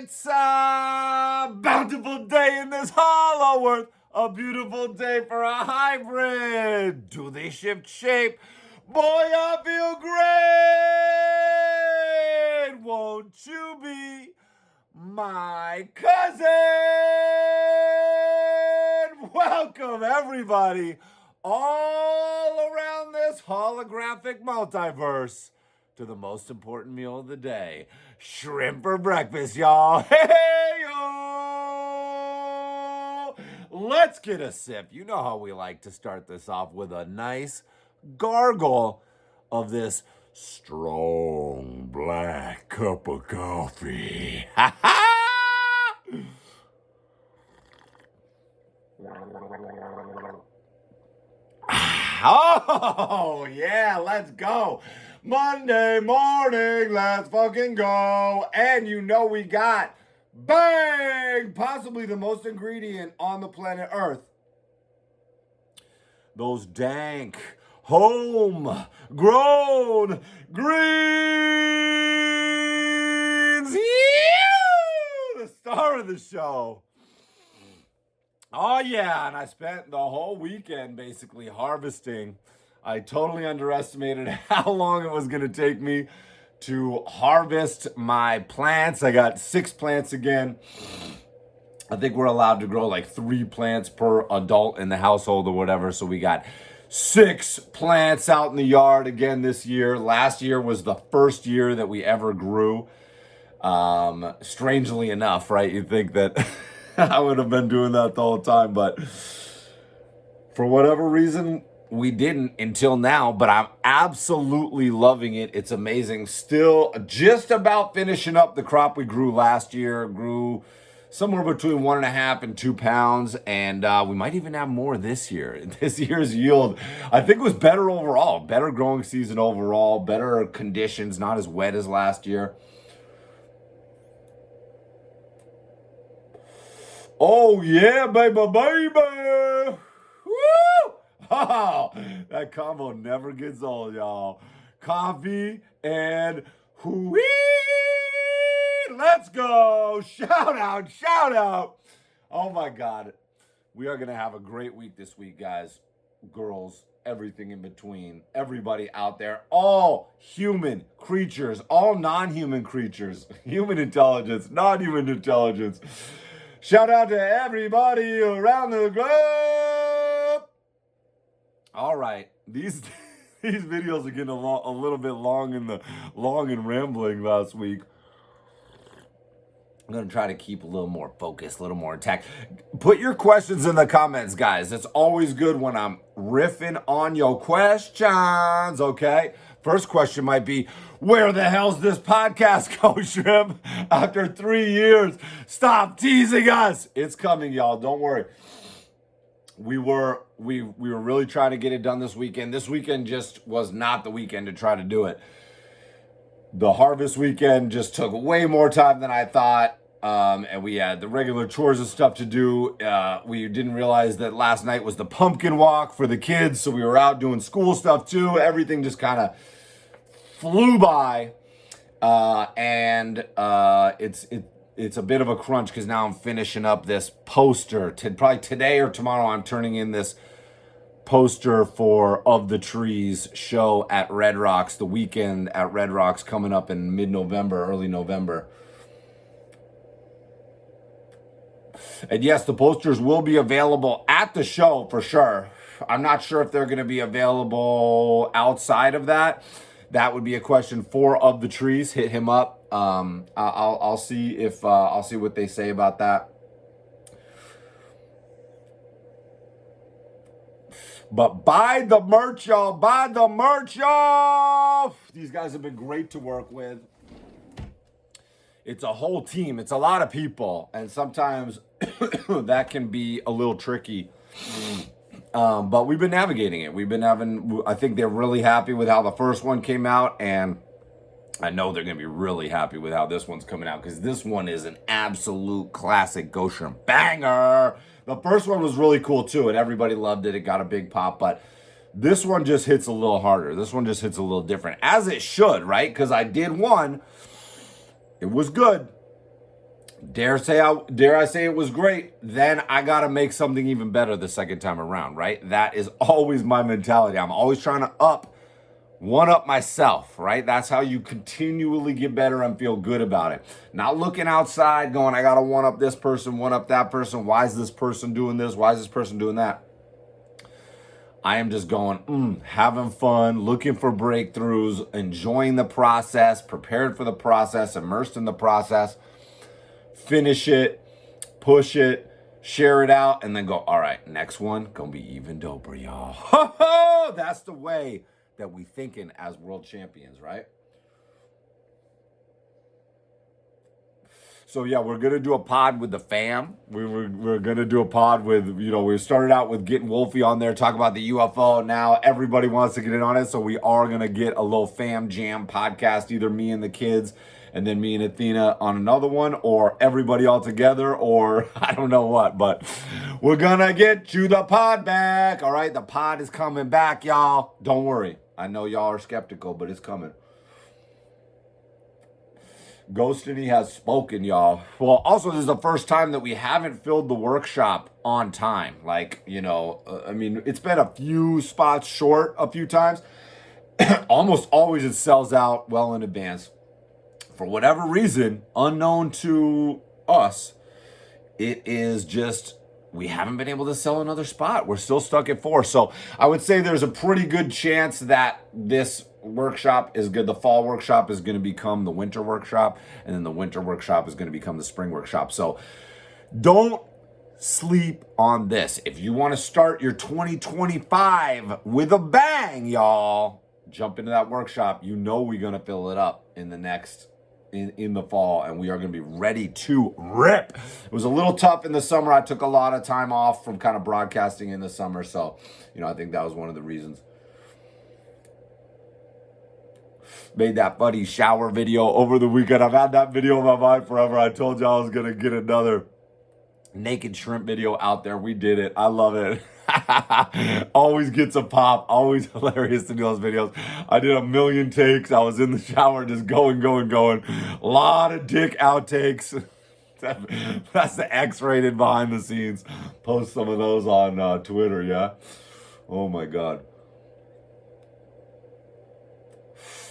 It's a bountiful day in this hollow earth. A beautiful day for a hybrid. Do they shift shape? Boy, I feel great. Won't you be my cousin? Welcome, everybody, all around this holographic multiverse to the most important meal of the day. Shrimp for breakfast, y'all. Hey, yo! Let's get a sip. You know how we like to start this off with a nice gargle of this strong black cup of coffee. Ha ha! Oh, yeah, let's go. Monday morning, let's fucking go. And you know we got, bang, possibly the most ingredient on the planet Earth. Those dank, home-grown greens. Ew! The star of the show. Oh, yeah, and I spent the whole weekend basically harvesting. I totally underestimated how long it was going to take me to harvest my plants. I got 6 plants again. I think we're allowed to grow like 3 plants per adult in the household or whatever. So we got 6 plants out in the yard again this year. Last year was the first year that we ever grew. Strangely enough, right? You'd think that I would have been doing that the whole time, but for whatever reason, we didn't until now, but I'm absolutely loving it. It's amazing. Still just about finishing up the crop we grew last year. Grew somewhere between 1.5 and 2 pounds, and we might even have more this year. This year's yield, I think, was better overall. Better growing season overall, better conditions, not as wet as last year. Oh, yeah, baby, baby. Woo! Oh, that combo never gets old, y'all. Coffee and hoo-wee. Let's go. Shout out, shout out. Oh, my God. We are going to have a great week this week, guys. Girls, everything in between. Everybody out there. All human creatures. All non-human creatures. Human intelligence, non-human intelligence. Shout out to everybody around the globe. All right, these videos are getting a little bit long and rambling last week. I'm gonna try to keep a little more focused, a little more intact. Put your questions in the comments, guys. It's always good when I'm riffing on your questions, okay? First question might be, where the hell's this podcast go, Shrimp? After 3 years, stop teasing us. It's coming, y'all. Don't worry. We were really trying to get it done this weekend. This weekend just was not the weekend to try to do it. The harvest weekend just took way more time than I thought. And we had the regular chores and stuff to do. We didn't realize that last night was the pumpkin walk for the kids. So we were out doing school stuff too. Everything just kind of flew by. It's a bit of a crunch because now I'm finishing up this poster. Probably today or tomorrow I'm turning in this poster for Of the Trees show at Red Rocks, the weekend at Red Rocks coming up in mid-November, early November. And yes, the posters will be available at the show for sure. I'm not sure if they're going to be available outside of that. That would be a question for Of the Trees. Hit him up. I'll see if I'll see what they say about that. But buy the merch, y'all. Buy the merch, y'all. These guys have been great to work with. It's a whole team. It's a lot of people. And sometimes that can be a little tricky. But we've been navigating it. I think they're really happy with how the first one came out. And I know they're going to be really happy with how this one's coming out. Because this one is an absolute classic Ghostshrimp banger. The first one was really cool too, and everybody loved it. It got a big pop, but this one just hits a little harder. This one just hits a little different, as it should, right? Because I did one. It was good. Dare I say it was great, then I got to make something even better the second time around, right? That is always my mentality. I'm always trying to one up myself, right? That's how you continually get better and feel good about it. Not looking outside going, I got to one up this person, one up that person. Why is this person doing this? Why is this person doing that? I am just going, having fun, looking for breakthroughs, enjoying the process, prepared for the process, immersed in the process. Finish it, push it, share it out, and then go, all right, next one, gonna be even doper, y'all. Ho, ho! That's the way that we thinking as world champions, right? So yeah, we're gonna do a pod with the fam. We're gonna do a pod with, we started out with getting Wolfie on there, talk about the UFO. Now everybody wants to get in on it, so we are gonna get a little fam jam podcast, either me and the kids, and then me and Athena on another one, or everybody all together, or I don't know what, but we're gonna get you the pod back. All right, the pod is coming back, y'all. Don't worry. I know y'all are skeptical, but it's coming. Ghostshrimp has spoken, y'all. Well, also, this is the first time that we haven't filled the workshop on time. Like, it's been a few spots short a few times. Almost always it sells out well in advance. For whatever reason, unknown to us, it is just, we haven't been able to sell another spot. We're still stuck at 4. So I would say there's a pretty good chance that this workshop is good. The fall workshop is going to become the winter workshop, and then the winter workshop is going to become the spring workshop. So don't sleep on this. If you want to start your 2025 with a bang, y'all, jump into that workshop. We're going to fill it up in the next in the fall, and we are going to be ready to rip. It was a little tough in the summer. I took a lot of time off from kind of broadcasting in the summer, so I think that was one of the reasons. Made that funny shower video over the weekend. I've had that video in my mind forever. I told you I was going to get another naked shrimp video out there. We did it. I love it. Always gets a pop. Always hilarious to do those videos. I did a million takes. I was in the shower just going. A lot of dick outtakes. That's the X-rated behind the scenes. Post some of those on Twitter, yeah? Oh my God.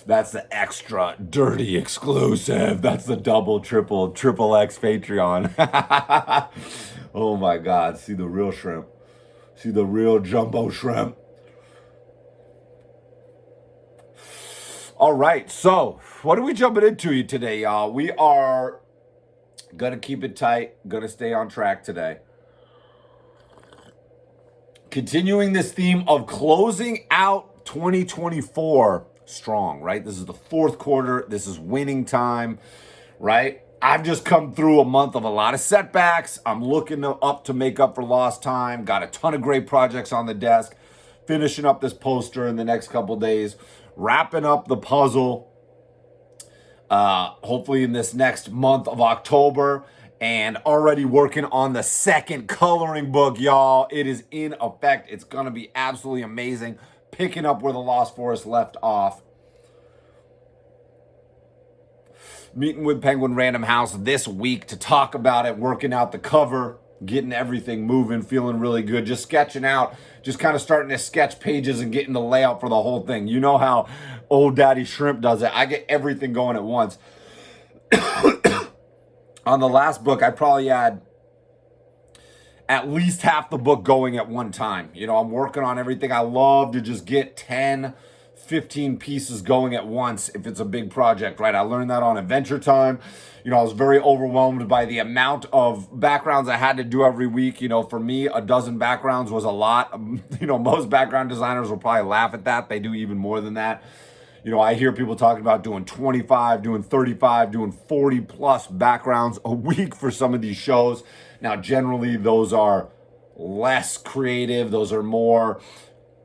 That's the extra dirty exclusive. That's the double, triple X Patreon. Oh my God. See the real shrimp. See the real jumbo shrimp. All right. So what are we jumping into today, y'all? We are going to keep it tight. Going to stay on track today. Continuing this theme of closing out 2024 strong, right? This is the fourth quarter. This is winning time, right? I've just come through a month of a lot of setbacks. I'm looking up to make up for lost time. Got a ton of great projects on the desk. Finishing up this poster in the next couple days. Wrapping up the puzzle. Hopefully in this next month of October. And already working on the second coloring book, y'all. It is in effect. It's going to be absolutely amazing. Picking up where the Lost Forest left off. Meeting with Penguin Random House this week to talk about it, working out the cover, getting everything moving, feeling really good, just sketching out, just kind of starting to sketch pages and getting the layout for the whole thing. You know how old Daddy Shrimp does it. I get everything going at once. On the last book, I probably had at least half the book going at one time. I'm working on everything. I love to just get 10, 15 pieces going at once if it's a big project, right? I learned that on Adventure Time. I was very overwhelmed by the amount of backgrounds I had to do every week. For me, a dozen backgrounds was a lot. Most background designers will probably laugh at that. They do even more than that. I hear people talking about doing 25, doing 35, doing 40 plus backgrounds a week for some of these shows. Now, generally, those are less creative. Those are more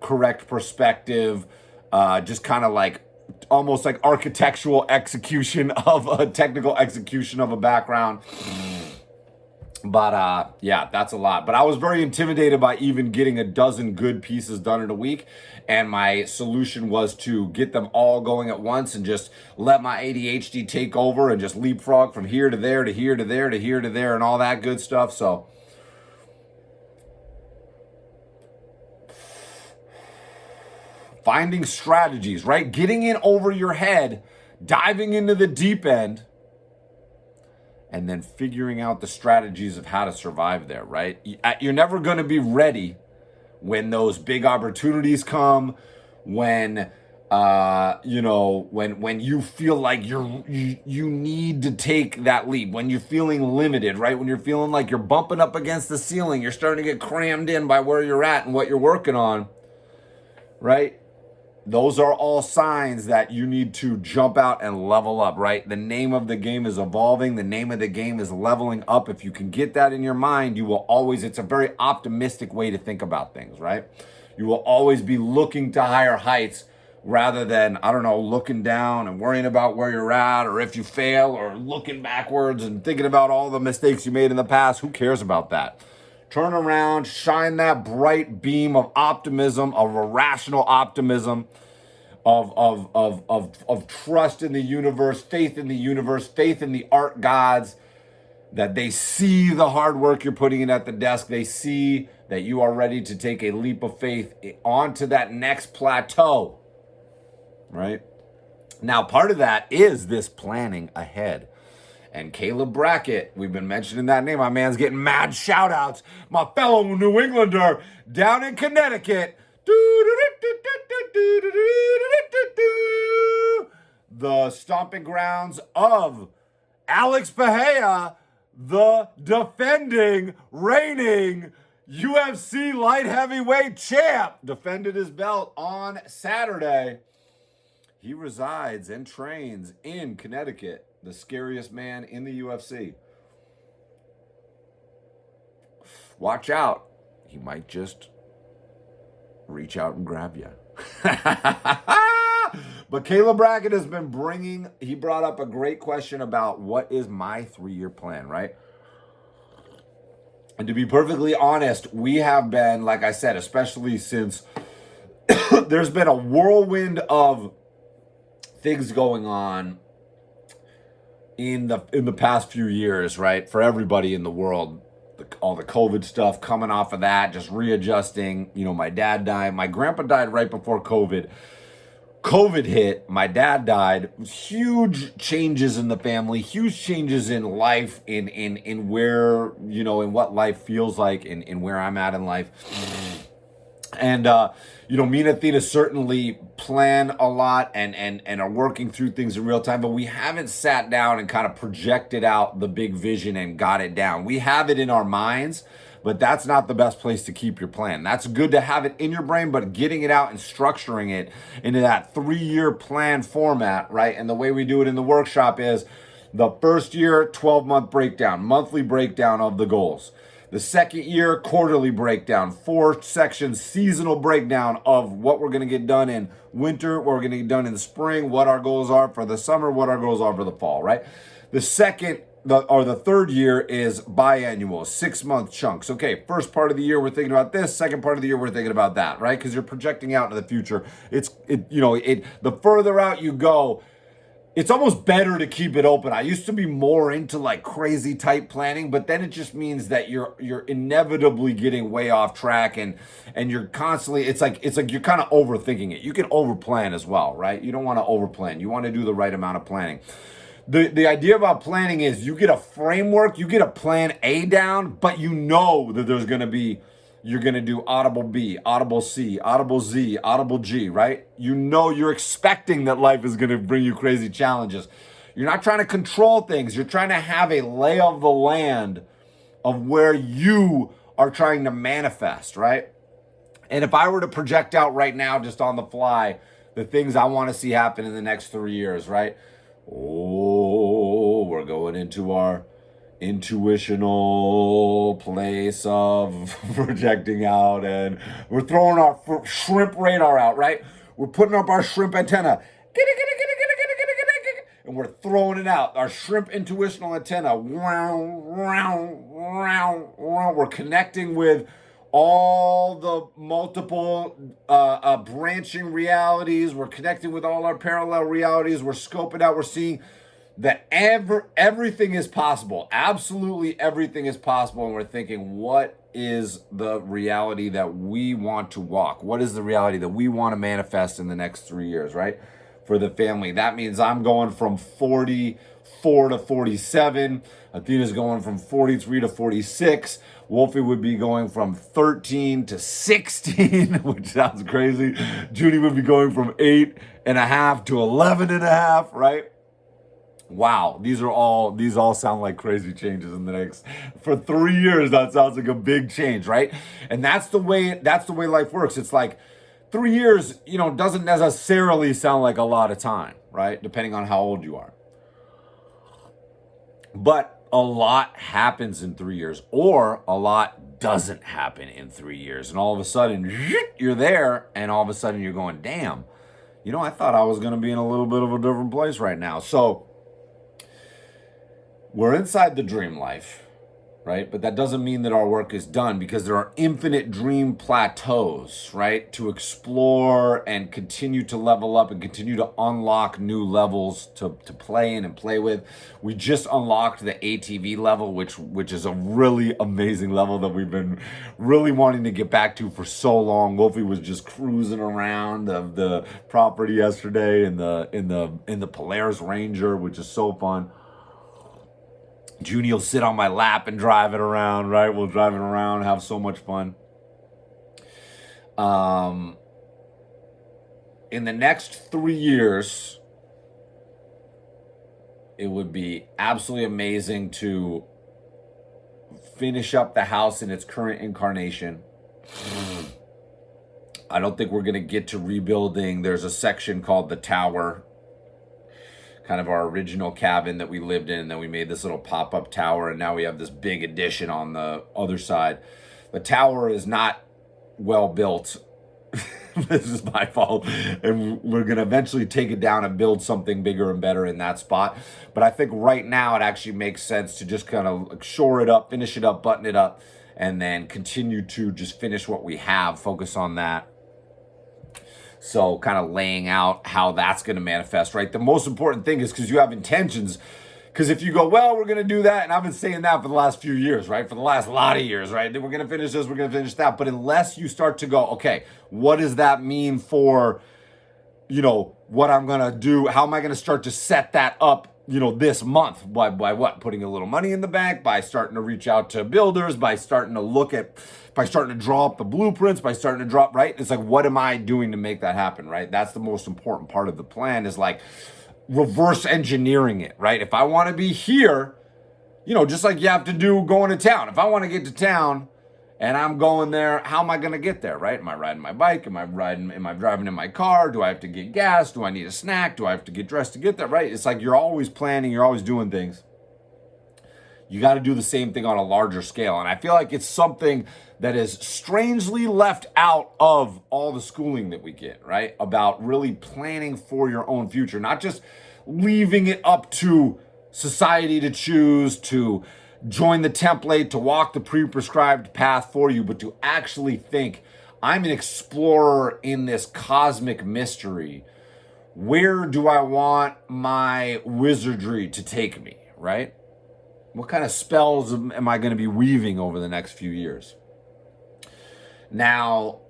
correct perspective, just kind of like almost like architectural execution of a technical execution of a background. But yeah, that's a lot. But I was very intimidated by even getting a dozen good pieces done in a week. And my solution was to get them all going at once and just let my ADHD take over and just leapfrog from here to there to here to there to here to there and all that good stuff. So finding strategies, right? Getting in over your head, diving into the deep end, and then figuring out the strategies of how to survive there, right? You're never going to be ready when those big opportunities come, when when you feel like you need to take that leap, when you're feeling limited, right? When you're feeling like you're bumping up against the ceiling, you're starting to get crammed in by where you're at and what you're working on, right? Those are all signs that you need to jump out and level up, right? The name of the game is evolving. The name of the game is leveling up. If you can get that in your mind, you will always, it's a very optimistic way to think about things, right? You will always be looking to higher heights rather than, I don't know, looking down and worrying about where you're at or if you fail or looking backwards and thinking about all the mistakes you made in the past. Who cares about that? Turn around, shine that bright beam of optimism, of irrational optimism, of trust in the universe, faith in the art gods, that they see the hard work you're putting in at the desk. They see that you are ready to take a leap of faith onto that next plateau, right? Now, part of that is this planning ahead. And Caleb Brackett, we've been mentioning that name. My man's getting mad shout outs. My fellow New Englander down in Connecticut. The stomping grounds of Alex Bahia, the defending, reigning UFC light heavyweight champ, defended his belt on Saturday. He resides and trains in Connecticut, the scariest man in the UFC. Watch out. He might just reach out and grab you. But Caleb Brackett has been he brought up a great question about what is my 3-year plan, right? And to be perfectly honest, we have been, like I said, especially since there's been a whirlwind of things going on in the past few years, right? For everybody in the world, all the COVID stuff coming off of that, just readjusting. My dad died. My grandpa died right before COVID. COVID hit. My dad died. Huge changes in the family. Huge changes in life. In where in what life feels like. In where I'm at in life. And me and Athena certainly plan a lot and are working through things in real time, but we haven't sat down and kind of projected out the big vision and got it down. We have it in our minds, but that's not the best place to keep your plan. That's good to have it in your brain, but getting it out and structuring it into that 3-year plan format, right? And the way we do it in the workshop is the first year, 12-month breakdown, monthly breakdown of the goals. The second year, quarterly breakdown, 4 sections, seasonal breakdown of what we're going to get done in winter, what we're going to get done in the spring, what our goals are for the summer, what our goals are for the fall, right? The third year is biannual, 6-month chunks. Okay, first part of the year, we're thinking about this. Second part of the year, we're thinking about that, right? Because you're projecting out into the future. The further out you go, it's almost better to keep it open. I used to be more into like crazy tight planning, but then it just means that you're inevitably getting way off track and you're constantly, it's like you're kind of overthinking it. You can overplan as well, right? You don't want to overplan. You want to do the right amount of planning. The idea about planning is you get a framework, you get a plan A down, but you know that there's going to be, you're going to do audible B, audible C, audible Z, audible G, right? You're expecting that life is going to bring you crazy challenges. You're not trying to control things. You're trying to have a lay of the land of where you are trying to manifest, right? And if I were to project out right now, just on the fly, the things I want to see happen in the next 3 years, right? Oh, we're going into our intuitional place of projecting out, and we're throwing our shrimp radar out, right? We're putting up our shrimp antenna, and we're throwing it out. Our shrimp intuitional antenna. We're connecting with all the multiple branching realities. We're connecting with all our parallel realities. We're scoping out. We're seeing that everything is possible. Absolutely everything is possible. And we're thinking, what is the reality that we want to walk? What is the reality that we want to manifest in the next 3 years, right? For the family. That means I'm going from 44 to 47. Athena's going from 43 to 46. Wolfie would be going from 13 to 16, which sounds crazy. Judy would be going from 8.5 to 11.5, right? Wow, these all sound like crazy changes in the next, for 3 years. That sounds like a big change, right? And that's the way life works. It's like 3 years, doesn't necessarily sound like a lot of time, right? Depending on how old you are. But a lot happens in 3 years, or a lot doesn't happen in 3 years. And all of a sudden, you're there, and all of a sudden you're going, damn, I thought I was going to be in a little bit of a different place right now. So we're inside the dream life, right? But that doesn't mean that our work is done, because there are infinite dream plateaus, right? To explore and continue to level up and continue to unlock new levels to play in and play with. We just unlocked the ATV level, which is a really amazing level that we've been really wanting to get back to for so long. Wolfie was just cruising around the property yesterday in the Polaris Ranger, which is so fun. Junie will sit on my lap and drive it around, right? We'll drive it around, have so much fun. In the next 3 years, it would be absolutely amazing to finish up the house in its current incarnation. I don't think we're going to get to rebuilding. There's a section called the Tower, kind of our original cabin that we lived in, and then we made this little pop-up tower, and now we have this big addition on the other side. The tower is not well built. This is my fault, and we're going to eventually take it down and build something bigger and better in that spot. But I think right now it actually makes sense to just kind of shore it up, finish it up, button it up, and then continue to just finish what we have, focus on that. So kind of laying out how that's going to manifest, right? The most important thing is, because you have intentions. Because if you go, well, we're going to do that, and I've been saying that for the last few years, right? For the last lot of years, right? Then we're going to finish this, we're going to finish that. But unless you start to go, okay, what does that mean for, what I'm going to do? How am I going to start to set that up, this month? By what? Putting a little money in the bank, by starting to reach out to builders, by starting to draw up the blueprints, by starting to drop, right? It's like, what am I doing to make that happen, right? That's the most important part of the plan, is like reverse engineering it, right? If I want to be here, just like you have to do going to town. If I want to get to town and I'm going there, how am I going to get there, right? Am I riding my bike? Am I driving in my car? Do I have to get gas? Do I need a snack? Do I have to get dressed to get there, right? It's like you're always planning, you're always doing things. You got to do the same thing on a larger scale. And I feel like it's something that is strangely left out of all the schooling that we get, right? About really planning for your own future, not just leaving it up to society to choose, to join the template, to walk the pre-prescribed path for you, but to actually think, I'm an explorer in this cosmic mystery. Where do I want my wizardry to take me, right? What kind of spells am I going to be weaving over the next few years? Now,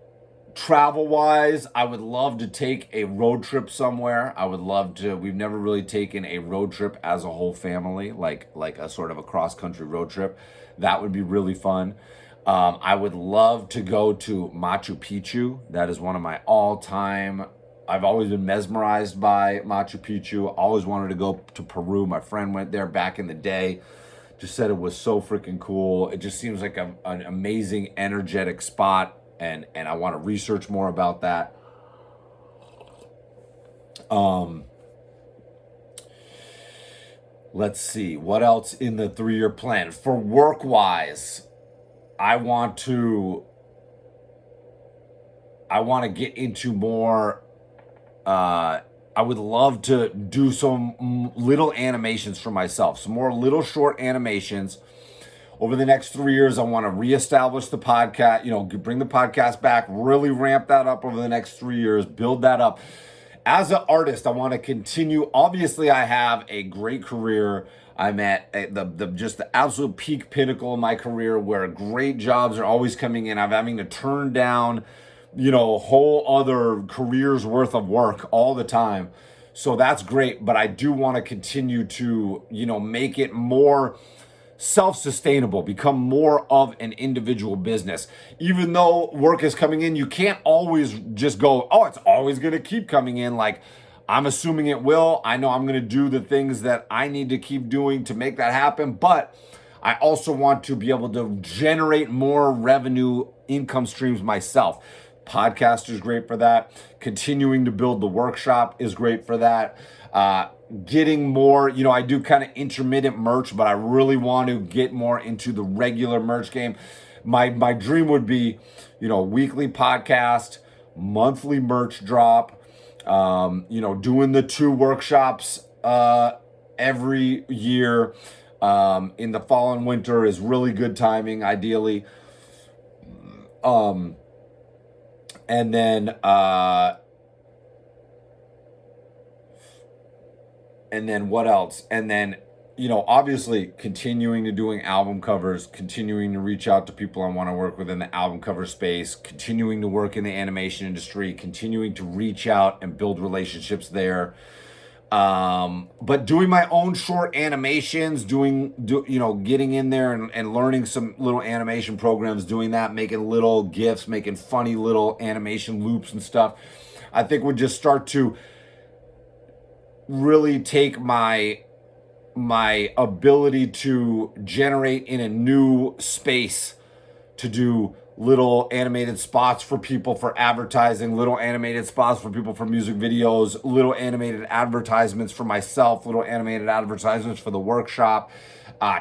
travel-wise, I would love to take a road trip somewhere. We've never really taken a road trip as a whole family, like a sort of a cross-country road trip. That would be really fun. I would love to go to Machu Picchu. That is one of my all-time... I've always been mesmerized by Machu Picchu. Always wanted to go to Peru. My friend went there back in the day. Just said it was so freaking cool. It just seems like an amazing, energetic spot, and I want to research more about that. Let's see, what else in the 3-year plan? For work-wise, I want to get into more I would love to do some little animations for myself, some more little short animations. Over the next 3 years, I want to reestablish the podcast, bring the podcast back, really ramp that up over the next 3 years, build that up. As an artist, I want to continue. Obviously, I have a great career. I'm at the absolute peak pinnacle of my career where great jobs are always coming in. I'm having to turn down, whole other careers worth of work all the time. So that's great. But I do want to continue to, make it more self-sustainable, become more of an individual business. Even though work is coming in, you can't always just go, oh, it's always going to keep coming in. Like, I'm assuming it will. I know I'm going to do the things that I need to keep doing to make that happen. But I also want to be able to generate more revenue income streams myself. Podcast is great for that. Continuing to build the workshop is great for that. Getting more, I do kind of intermittent merch, but I really want to get more into the regular merch game. My dream would be, weekly podcast, monthly merch drop, doing the 2 workshops every year in the fall and winter is really good timing, ideally. And then what else? And then, obviously continuing to doing album covers, continuing to reach out to people I want to work with in the album cover space, continuing to work in the animation industry, continuing to reach out and build relationships there. But doing my own short animations, getting in there and learning some little animation programs, doing that, making little GIFs, making funny little animation loops and stuff, I think would just start to really take my ability to generate in a new space, to do little animated spots for people for advertising, little animated spots for people for music videos, little animated advertisements for myself, little animated advertisements for the workshop.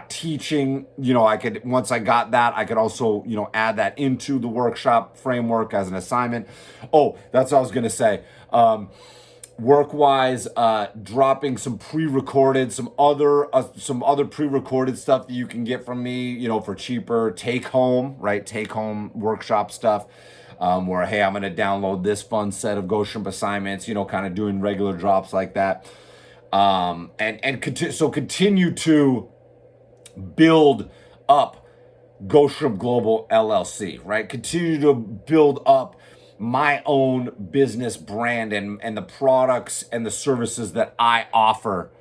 Teaching, I could, once I got that, I could also, add that into the workshop framework as an assignment. Oh, that's what I was going to say. Work-wise, dropping some pre-recorded, some other pre-recorded stuff that you can get from me, for cheaper. Take home workshop stuff, where, hey, I'm going to download this fun set of Ghostshrimp assignments, kind of doing regular drops like that. Continue to build up Ghostshrimp Global LLC, right? Continue to build up my own business brand and the products and the services that I offer.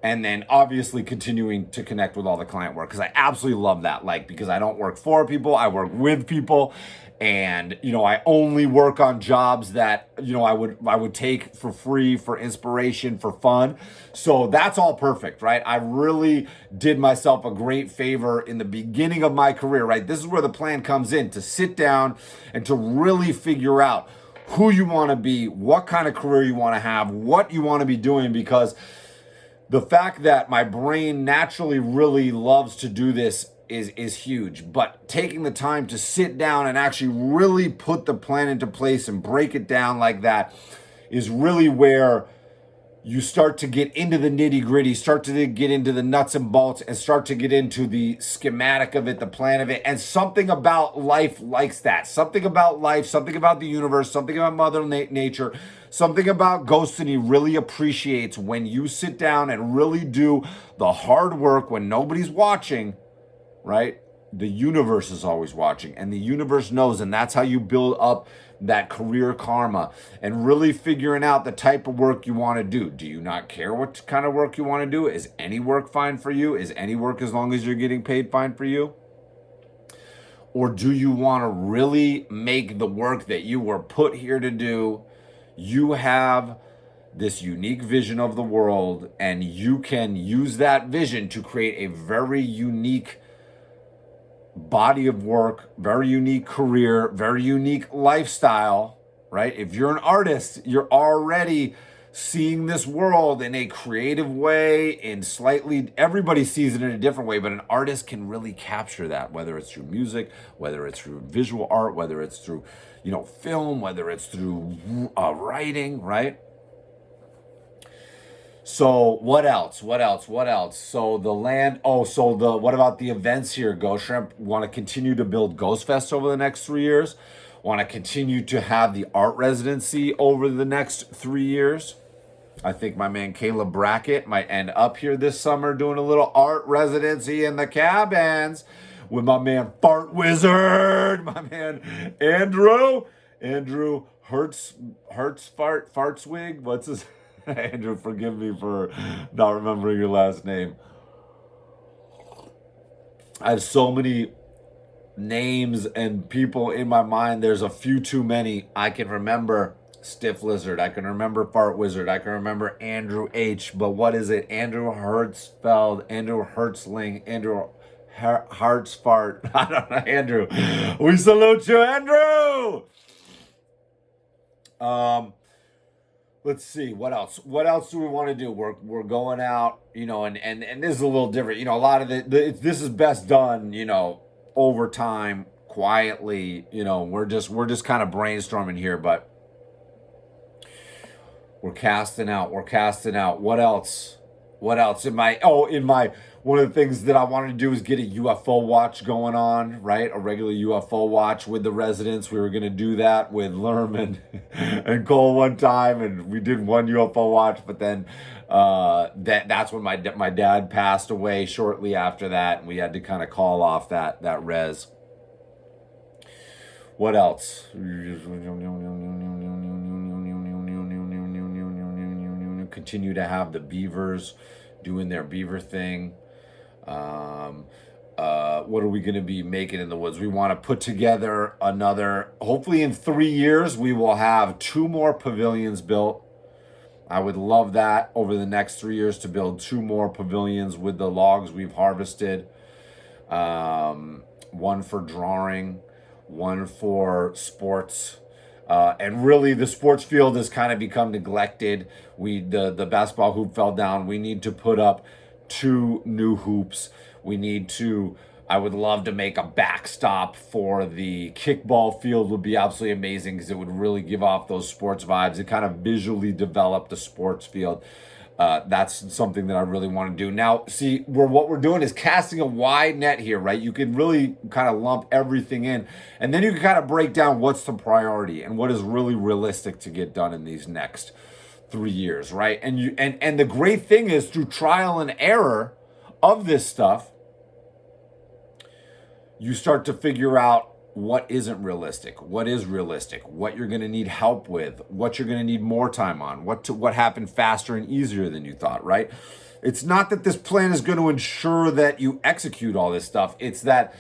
And then obviously continuing to connect with all the client work, because I absolutely love that. Because I don't work for people, I work with people. And, I only work on jobs that, I would take for free, for inspiration, for fun. So that's all perfect, right? I really did myself a great favor in the beginning of my career, right? This is where the plan comes in, to sit down and to really figure out who you want to be, what kind of career you want to have, what you want to be doing, because the fact that my brain naturally really loves to do this is huge. But taking the time to sit down and actually really put the plan into place and break it down like that is really where you start to get into the nitty gritty, start to get into the nuts and bolts, and start to get into the schematic of it, the plan of it. And something about life likes that. Something about life, something about the universe, something about Mother Nature, something about Ghostiny really appreciates when you sit down and really do the hard work when nobody's watching, right? The universe is always watching, and the universe knows, and that's how you build up that career karma and really figuring out the type of work you want to do. Do you not care what kind of work you want to do? Is any work fine for you? Is any work, as long as you're getting paid, fine for you? Or do you want to really make the work that you were put here to do? You have this unique vision of the world, and you can use that vision to create a very unique body of work, very unique career, very unique lifestyle, right? If you're an artist, you're already seeing this world in a creative way, in slightly, everybody sees it in a different way, but an artist can really capture that, whether it's through music, whether it's through visual art, whether it's through, film, whether it's through writing, right? So what else? What else? What else? So the land. Oh, so the what about the events here? Ghost Shrimp want to continue to build Ghost Fest over the next 3 years. Want to continue to have the art residency over the next 3 years. I think my man Caleb Brackett might end up here this summer doing a little art residency in the cabins with my man Fart Wizard, my man Andrew Fartswig. What's his Andrew, forgive me for not remembering your last name. I have so many names and people in my mind. There's a few too many. I can remember Stiff Lizard. I can remember Fart Wizard. I can remember Andrew H. But what is it? Andrew Hertzfeld, Andrew Hertzling, Andrew Hartsfart. I don't know, Andrew. We salute you, Andrew. Let's see what else. What else do we want to do? We're going out, and this is a little different. A lot of this is best done, over time, quietly. We're just kind of brainstorming here, but we're casting out. What else? In my one of the things that I wanted to do is get a UFO watch going on, right? A regular UFO watch with the residents. We were going to do that with Lerman and Cole one time, and we did one UFO watch, but then that's when my dad passed away shortly after that, and we had to kind of call off that res. What else? Continue to have the beavers doing their beaver thing. What are we going to be making in the woods? We want to put together hopefully in 3 years, we will have 2 more pavilions built. I would love that over the next 3 years to build 2 more pavilions with the logs we've harvested. One for drawing, one for sports. And really, the sports field has kind of become neglected. The basketball hoop fell down. We need to put up 2 new hoops. I would love to make a backstop for the kickball field. Would be absolutely amazing because it would really give off those sports vibes. It kind of visually develop the sports field. That's something that I really want to do. Now, see, what we're doing is casting a wide net here, right? You can really kind of lump everything in, and then you can kind of break down what's the priority and what is really realistic to get done in these next 3 years, right? And the great thing is through trial and error of this stuff, you start to figure out what isn't realistic, what is realistic, what you're going to need help with, what you're going to need more time on, what happened faster and easier than you thought, right? It's not that this plan is going to ensure that you execute all this stuff. It's that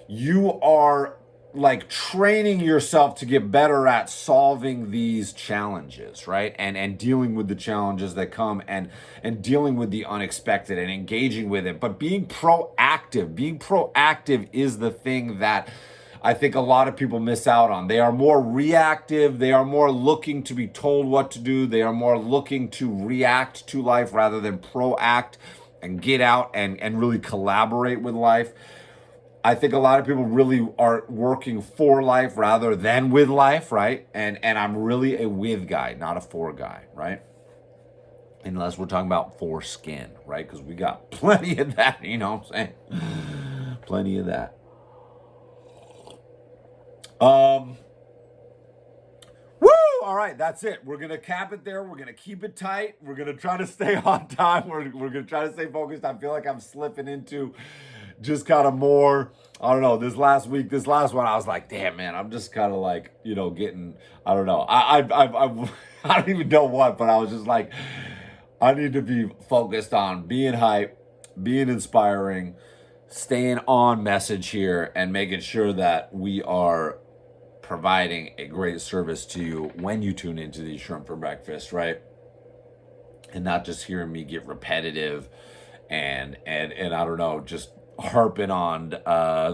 you are like training yourself to get better at solving these challenges, right? And dealing with the challenges that come and dealing with the unexpected and engaging with it. But being proactive is the thing that I think a lot of people miss out on. They are more reactive. They are more looking to be told what to do. They are more looking to react to life rather than proact and get out and really collaborate with life. I think a lot of people really are working for life rather than with life, right? And I'm really a with guy, not a for guy, right? Unless we're talking about foreskin, right? Because we got plenty of that, you know what I'm saying? Plenty of that. Woo! All right, that's it. We're gonna cap it there. We're gonna keep it tight. We're gonna try to stay on time. We're gonna try to stay focused. I feel like I'm slipping into just kind of more, I don't know, this last one, I was like, damn, man, I'm just kind of like, getting, I don't know. I don't even know what, but I was just like, I need to be focused on being hype, being inspiring, staying on message here, and making sure that we are providing a great service to you when you tune into these Shrimp for Breakfast, right? And not just hearing me get repetitive and I don't know, just harping on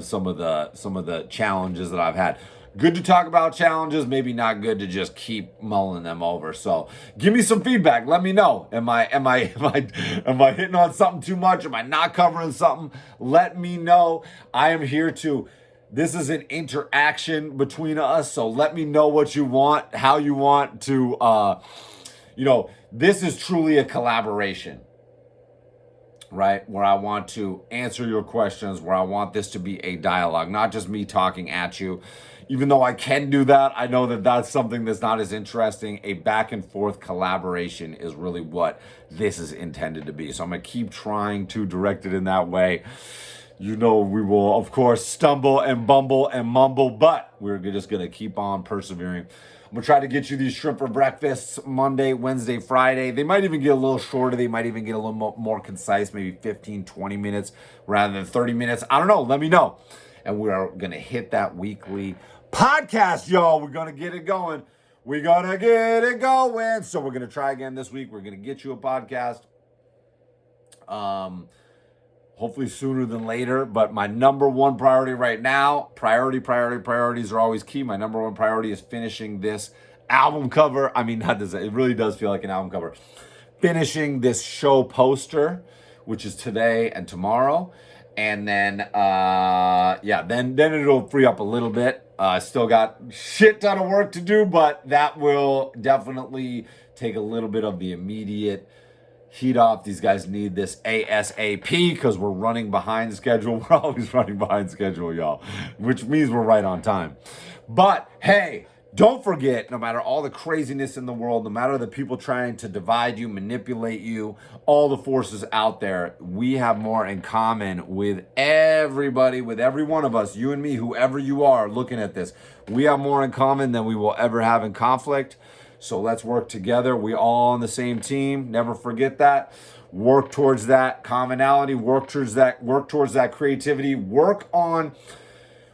some of the challenges that I've had. Good to talk about challenges, maybe not good to just keep mulling them over. So give me some feedback. Let me know. Am I hitting on something too much? Am I not covering something? Let me know. I am here to. This is an interaction between us. So let me know what you want, how you want to this is truly a collaboration, right? Where I want to answer your questions, where I want this to be a dialogue, not just me talking at you. Even though I can do that, I know that that's something that's not as interesting. A back and forth collaboration is really what this is intended to be. So I'm going to keep trying to direct it in that way. We will, of course, stumble and bumble and mumble, but we're just going to keep on persevering. I'm going to try to get you these shrimp for breakfasts Monday, Wednesday, Friday. They might even get a little shorter. They might even get a little more concise, maybe 15, 20 minutes rather than 30 minutes. I don't know. Let me know. And we are going to hit that weekly podcast, y'all. We're going to get it going. We're going to get it going. So we're going to try again this week. We're going to get you a podcast. Hopefully sooner than later. But my number one priority right now, priorities are always key. My number one priority is finishing this album cover. I mean, not this. It really does feel like an album cover. Finishing this show poster, which is today and tomorrow. And then, then it'll free up a little bit. Still got shit ton of work to do, but that will definitely take a little bit of the immediate heat off. These guys need this ASAP because we're running behind schedule. We're always running behind schedule, y'all, which means we're right on time. But hey, don't forget, no matter all the craziness in the world, no matter the people trying to divide you, manipulate you, all the forces out there, we have more in common with everybody, with every one of us, you and me, whoever you are looking at this. We have more in common than we will ever have in conflict. So let's work together. We all on the same team. Never forget that. Work towards that commonality. Work towards that creativity. Work on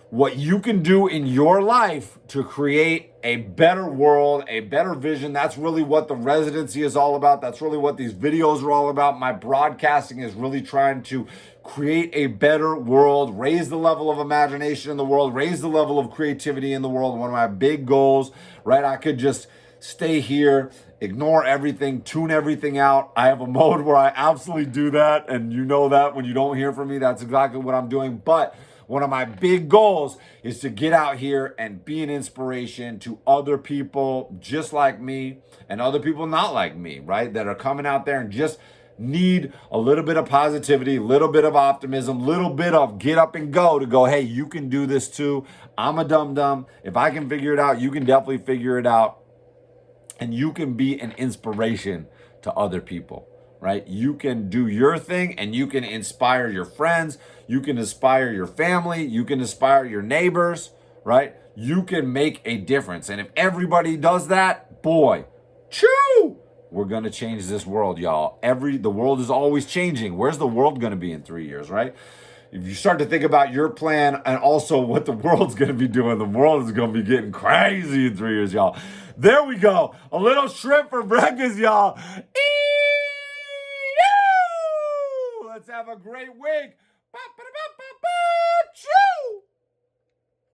what you can do in your life to create a better world, a better vision. That's really what the residency is all about. That's really what these videos are all about. My broadcasting is really trying to create a better world, raise the level of imagination in the world, raise the level of creativity in the world. One of my big goals, right? I could just stay here, ignore everything, tune everything out. I have a mode where I absolutely do that. And you know that when you don't hear from me, that's exactly what I'm doing. But one of my big goals is to get out here and be an inspiration to other people just like me and other people not like me, right? That are coming out there and just need a little bit of positivity, a little bit of optimism, a little bit of get up and go to go, hey, you can do this too. I'm a dum-dum. If I can figure it out, you can definitely figure it out. And you can be an inspiration to other people, right? You can do your thing and you can inspire your friends. You can inspire your family. You can inspire your neighbors, right? You can make a difference. And if everybody does that, boy, choo, we're going to change this world, y'all. The world is always changing. Where's the world going to be in 3 years, right? If you start to think about your plan and also what the world's going to be doing, the world is going to be getting crazy in 3 years, y'all. There we go. A little shrimp for breakfast, y'all. Let's have a great week.